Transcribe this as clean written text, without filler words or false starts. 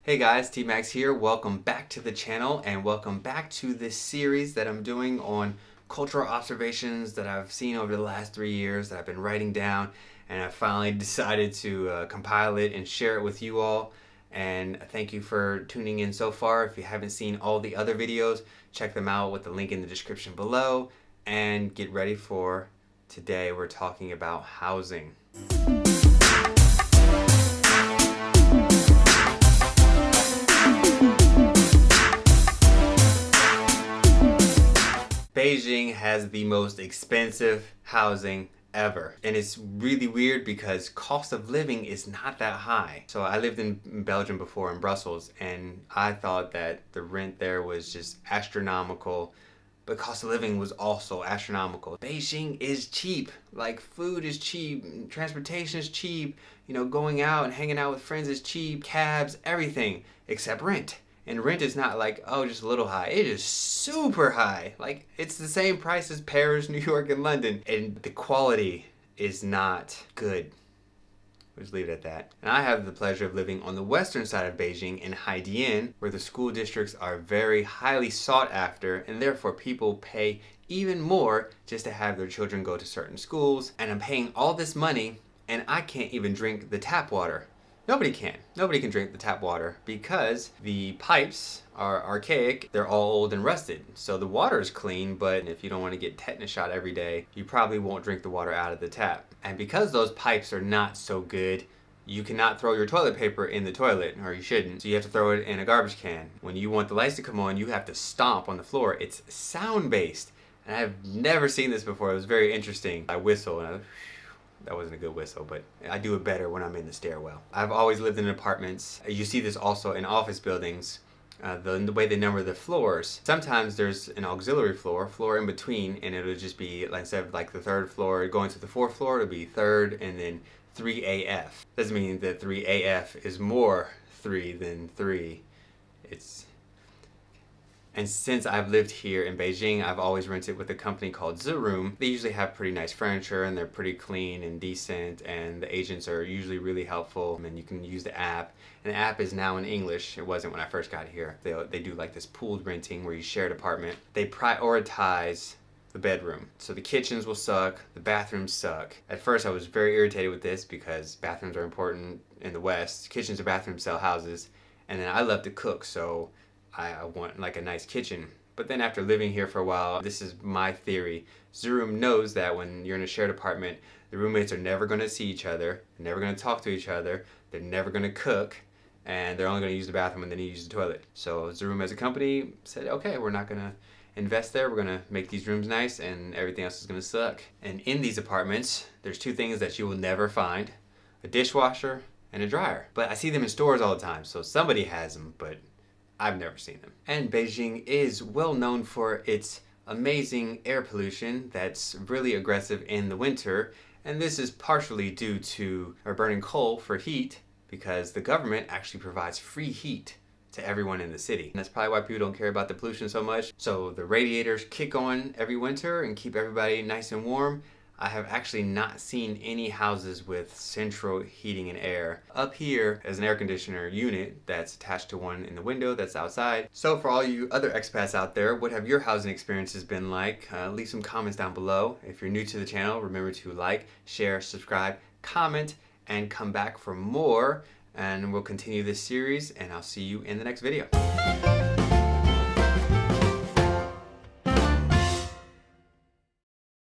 Hey guys, TMax here. Welcome back to the channel and welcome back to this series that I'm doing on cultural observations that I've seen over the last 3 years that I've been writing down, and I finally decided to compile it and share it with you all. And thank you for tuning in so far. If you haven't seen all the other videos, check them out with the link in the description below, and get ready for today. We're talking about housing. Beijing has the most expensive housing ever. And it's really weird because cost of living is not that high. So I lived in Belgium before, in Brussels, and I thought that the rent there was just astronomical, but cost of living was also astronomical. Beijing is cheap. Like, food is cheap, transportation is cheap, going out and hanging out with friends is cheap, cabs, everything, except rent. And rent is not like, oh, just a little high. It is super high. Like, it's the same price as Paris, New York, and London. And the quality is not good. We'll just leave it at that. And I have the pleasure of living on the western side of Beijing in Haidian, where the school districts are very highly sought after, and therefore people pay even more just to have their children go to certain schools. And I'm paying all this money, and I can't even drink the tap water. Nobody can. Nobody can drink the tap water because the pipes are archaic. They're all old and rusted. So the water is clean, but if you don't want to get tetanus shot every day, you probably won't drink the water out of the tap. And because those pipes are not so good, you cannot throw your toilet paper in the toilet, or you shouldn't. So you have to throw it in a garbage can. When you want the lights to come on, you have to stomp on the floor. It's sound-based. And I've never seen this before. It was very interesting. I whistle and that wasn't a good whistle, but I do it better when I'm in the stairwell. I've always lived in apartments. You see this also in office buildings, the way they number the floors. Sometimes there's an auxiliary floor in between, and it'll just be, like, instead of like the third floor going to the fourth floor, it'll be third and then 3AF. Doesn't mean that 3AF is more 3 than 3. And since I've lived here in Beijing, I've always rented with a company called Room. They usually have pretty nice furniture, and they're pretty clean and decent, and the agents are usually really helpful, and you can use the app. And the app is now in English. It wasn't when I first got here. They do like this pooled renting where you share an apartment. They prioritize the bedroom. So the kitchens will suck, the bathrooms suck. At first I was very irritated with this because bathrooms are important in the West. Kitchens and bathrooms sell houses. And then I love to cook, so I want like a nice kitchen. But then after living here for a while, this is my theory. Zoom knows that when you're in a shared apartment, the roommates are never going to see each other, they're never going to talk to each other, they're never going to cook, and they're only going to use the bathroom when they need to use the toilet. So Zoom as a company said, okay, we're not going to invest there, we're going to make these rooms nice, and everything else is going to suck. And in these apartments, there's two things that you will never find: a dishwasher and a dryer. But I see them in stores all the time, so somebody has them, but I've never seen them. And Beijing is well known for its amazing air pollution that's really aggressive in the winter, and this is partially due to burning coal for heat, because the government actually provides free heat to everyone in the city. And that's probably why people don't care about the pollution so much. So the radiators kick on every winter and keep everybody nice and warm. I have actually not seen any houses with central heating and air. Up here is an air conditioner unit that's attached to one in the window that's outside. So for all you other expats out there, what have your housing experiences been like? Leave some comments down below. If you're new to the channel, remember to like, share, subscribe, comment, and come back for more. And we'll continue this series, and I'll see you in the next video.